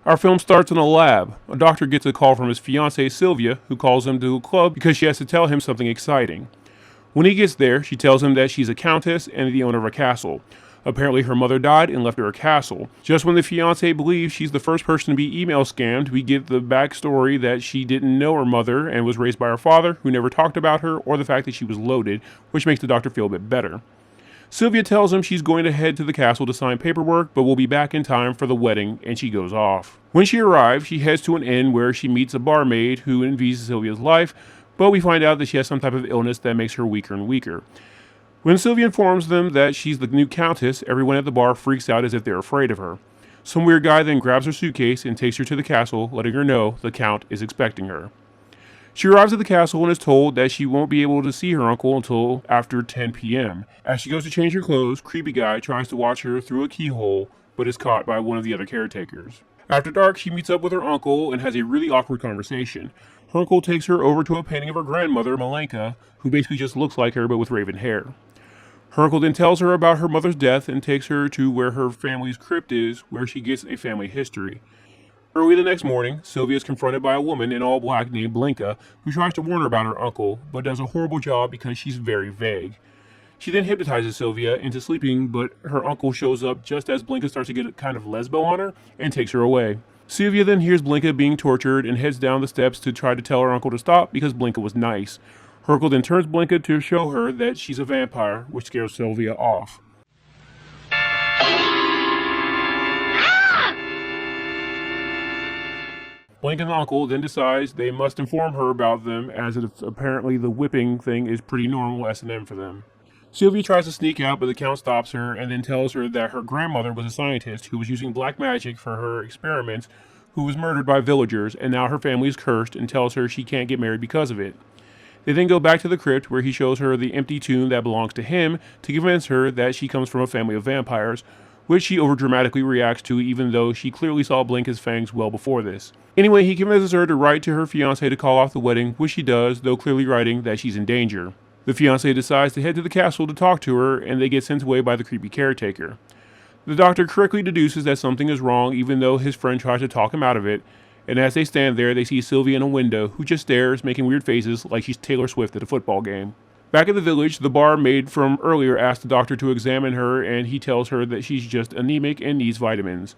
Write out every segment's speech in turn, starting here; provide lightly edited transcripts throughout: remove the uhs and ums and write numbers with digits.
Our film starts in a lab. A doctor gets a call from his fiancée Sylvia, who calls him to a club because she has to tell him something exciting. When he gets there, she tells him that she's a countess and the owner of a castle. Apparently her mother died and left her a castle. Just when the fiancé believes she's the first person to be email scammed, we get the backstory that she didn't know her mother and was raised by her father, who never talked about her, or the fact that she was loaded, which makes the doctor feel a bit better. Sylvia tells him she's going to head to the castle to sign paperwork, but will be back in time for the wedding, and she goes off. When she arrives, she heads to an inn where she meets a barmaid who envies Sylvia's life, but we find out that she has some type of illness that makes her weaker and weaker. When Sylvia informs them that she's the new countess, everyone at the bar freaks out as if they're afraid of her. Some weird guy then grabs her suitcase and takes her to the castle, letting her know the count is expecting her. She arrives at the castle and is told that she won't be able to see her uncle until after 10 p.m. As she goes to change her clothes, creepy guy tries to watch her through a keyhole, but is caught by one of the other caretakers. After dark, she meets up with her uncle and has a really awkward conversation. Her uncle takes her over to a painting of her grandmother, Malenka, who basically just looks like her but with raven hair. Her uncle then tells her about her mother's death and takes her to where her family's crypt is, where she gets a family history. Early the next morning, Sylvia is confronted by a woman in all black named Blinka, who tries to warn her about her uncle, but does a horrible job because she's very vague. She then hypnotizes Sylvia into sleeping, but her uncle shows up just as Blinka starts to get a kind of lesbo on her and takes her away. Sylvia then hears Blinka being tortured and heads down the steps to try to tell her uncle to stop because Blinka was nice. Her uncle then turns Blinka to show her that she's a vampire, which scares Sylvia off. Blinka and the uncle then decides they must inform her about them, as apparently the whipping thing is pretty normal S&M for them. Sylvia tries to sneak out, but the Count stops her and then tells her that her grandmother was a scientist who was using black magic for her experiments, who was murdered by villagers, and now her family is cursed, and tells her she can't get married because of it. They then go back to the crypt where he shows her the empty tomb that belongs to him to convince her that she comes from a family of vampires, which she overdramatically reacts to even though she clearly saw Blinka's fangs well before this. Anyway, he convinces her to write to her fiancé to call off the wedding, which she does, though clearly writing that she's in danger. The fiancé decides to head to the castle to talk to her, and they get sent away by the creepy caretaker. The doctor correctly deduces that something is wrong even though his friend tries to talk him out of it, and as they stand there, they see Sylvia in a window, who just stares, making weird faces like she's Taylor Swift at a football game. Back at the village, the barmaid from earlier asks the doctor to examine her, and he tells her that she's just anemic and needs vitamins.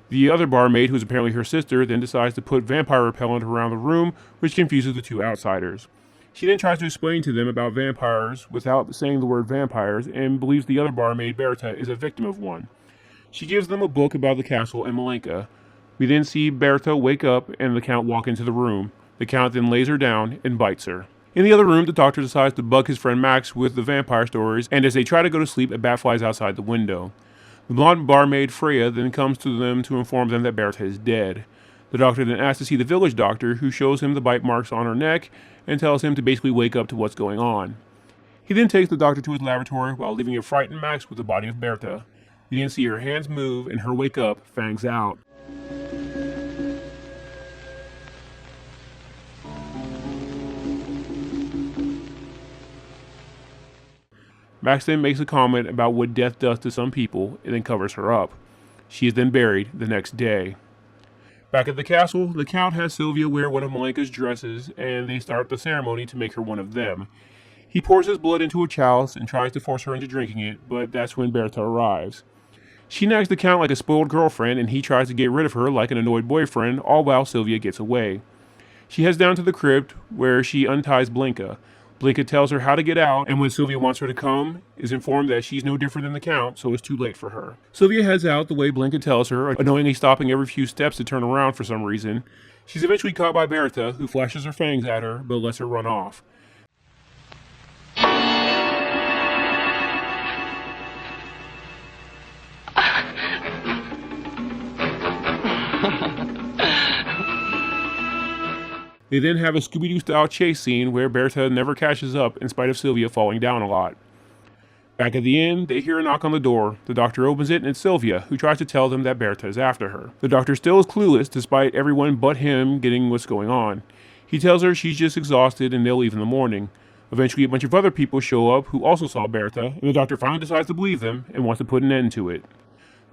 The other barmaid, who's apparently her sister, then decides to put vampire repellent around the room, which confuses the two outsiders. She then tries to explain to them about vampires without saying the word vampires, and believes the other barmaid, Berta, is a victim of one. She gives them a book about the castle and Malenka. We then see Berta wake up and the Count walk into the room. The Count then lays her down and bites her. In the other room, the doctor decides to bug his friend Max with the vampire stories, and as they try to go to sleep, a bat flies outside the window. The blonde barmaid Freya then comes to them to inform them that Berta is dead. The doctor then asks to see the village doctor, who shows him the bite marks on her neck and tells him to basically wake up to what's going on. He then takes the doctor to his laboratory while leaving a frightened Max with the body of Berta. We then see her hands move and her wake up, fangs out. Max then makes a comment about what death does to some people and then covers her up. She is then buried the next day. Back at the castle, the Count has Sylvia wear one of Malenka's dresses and they start the ceremony to make her one of them. He pours his blood into a chalice and tries to force her into drinking it, but that's when Berta arrives. She nags the Count like a spoiled girlfriend and he tries to get rid of her like an annoyed boyfriend, all while Sylvia gets away. She heads down to the crypt where she unties Blinka. Blinka tells her how to get out, and when Sylvia wants her to come, is informed that she's no different than the Count, so it's too late for her. Sylvia heads out the way Blinka tells her, annoyingly stopping every few steps to turn around for some reason. She's eventually caught by Berta, who flashes her fangs at her, but lets her run off. They then have a Scooby-Doo style chase scene where Berta never catches up in spite of Sylvia falling down a lot. Back at the inn, they hear a knock on the door. The doctor opens it and it's Sylvia, who tries to tell them that Berta is after her. The doctor still is clueless despite everyone but him getting what's going on. He tells her she's just exhausted and they'll leave in the morning. Eventually a bunch of other people show up who also saw Berta, and the doctor finally decides to believe them and wants to put an end to it.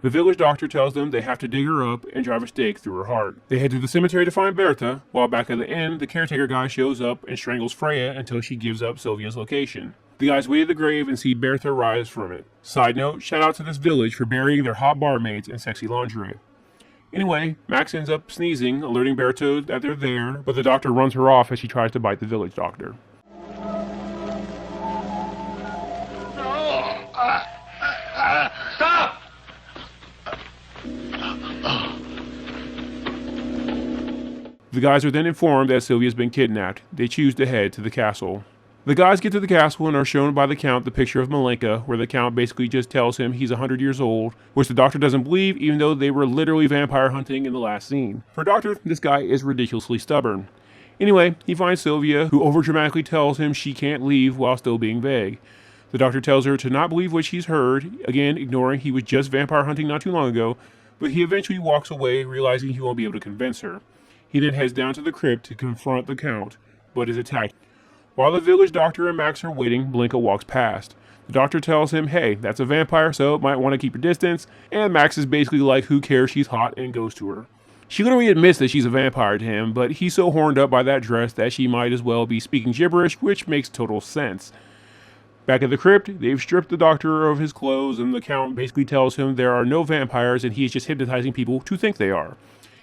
The village doctor tells them they have to dig her up and drive a stake through her heart. They head to the cemetery to find Bertha, while back at the inn, the caretaker guy shows up and strangles Freya until she gives up Sylvia's location. The guys wait at the grave and see Bertha rise from it. Side note, shout out to this village for burying their hot barmaids in sexy lingerie. Anyway, Max ends up sneezing, alerting Bertha that they're there, but the doctor runs her off as she tries to bite the village doctor. Stop! The guys are then informed that Sylvia's been kidnapped. They choose to head to the castle. The guys get to the castle and are shown by the Count the picture of Malenka, where the Count basically just tells him he's 100 years old, which the doctor doesn't believe, even though they were literally vampire hunting in the last scene. For a doctor, this guy is ridiculously stubborn. Anyway, he finds Sylvia, who overdramatically tells him she can't leave while still being vague. The doctor tells her to not believe what she's heard, again ignoring he was just vampire hunting not too long ago, but he eventually walks away, realizing he won't be able to convince her. He then heads down to the crypt to confront the Count, but is attacked. While the village doctor and Max are waiting, Blinka walks past. The doctor tells him, hey, that's a vampire, so might want to keep your distance, and Max is basically like, who cares, she's hot, and goes to her. She literally admits that she's a vampire to him, but he's so horned up by that dress that she might as well be speaking gibberish, which makes total sense. Back at the crypt, they've stripped the doctor of his clothes, and the Count basically tells him there are no vampires and he is just hypnotizing people to think they are.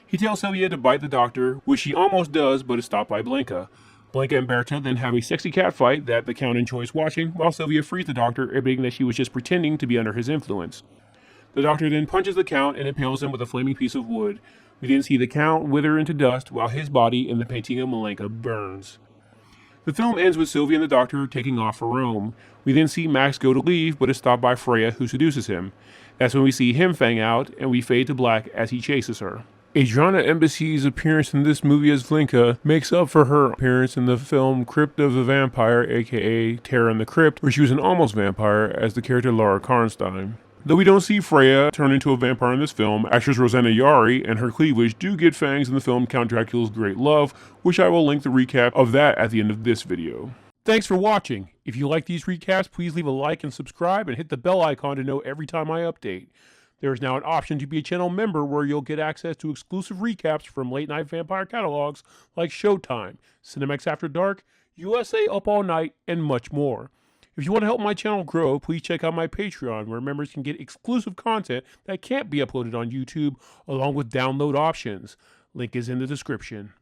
He tells Sylvia to bite the doctor, which she almost does, but is stopped by Blinka. Blinka and Bertha then have a sexy cat fight that the Count enjoys watching, while Sylvia frees the doctor, admitting that she was just pretending to be under his influence. The doctor then punches the Count and impales him with a flaming piece of wood. We then see the Count wither into dust, while his body in the painting of Malenka burns. The film ends with Sylvia and the doctor taking off for Rome. We then see Max go to leave, but is stopped by Freya, who seduces him. That's when we see him fang out, and we fade to black as he chases her. Adriana Embassy's appearance in this movie as Vlinka makes up for her appearance in the film Crypt of the Vampire, aka Terror in the Crypt, where she was an almost vampire as the character Laura Karnstein. Though we don't see Freya turn into a vampire in this film, actress Rosanna Yari and her cleavage do get fangs in the film Count Dracula's Great Love, which I will link the recap of that at the end of this video. Thanks for watching. If you like these recaps, please leave a like and subscribe and hit the bell icon to know every time I update. There is now an option to be a channel member where you'll get access to exclusive recaps from late-night vampire catalogs like Showtime, Cinemax After Dark, USA Up All Night, and much more. If you want to help my channel grow, please check out my Patreon, where members can get exclusive content that can't be uploaded on YouTube, along with download options. Link is in the description.